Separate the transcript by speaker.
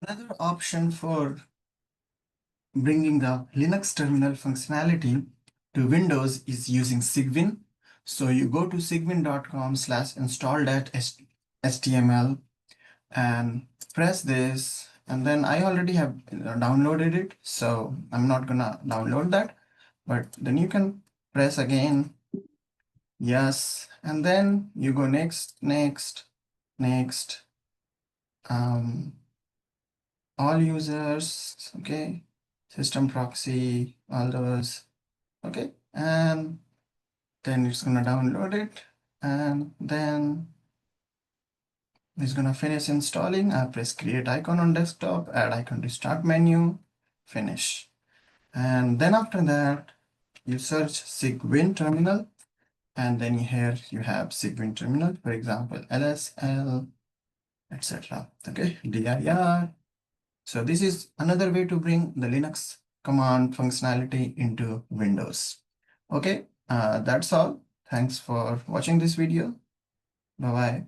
Speaker 1: Another option for bringing the Linux terminal functionality to Windows is using Cygwin. So you go to cygwin.com/install.html and press this. And then I already have downloaded it, so I'm not gonna download that. But then you can press again, yes, and then you go next, next, next. All users, okay, system proxy, all those, okay, and then it's gonna download it, and then it's gonna finish installing. I press create icon on desktop, add icon to start menu, finish. And then after that, you search Cygwin terminal, and then here you have Cygwin terminal, for example, LSL, etc. Okay, dir. So this is another way to bring the Linux command functionality into Windows. Okay, that's all. Thanks for watching this video. Bye-bye.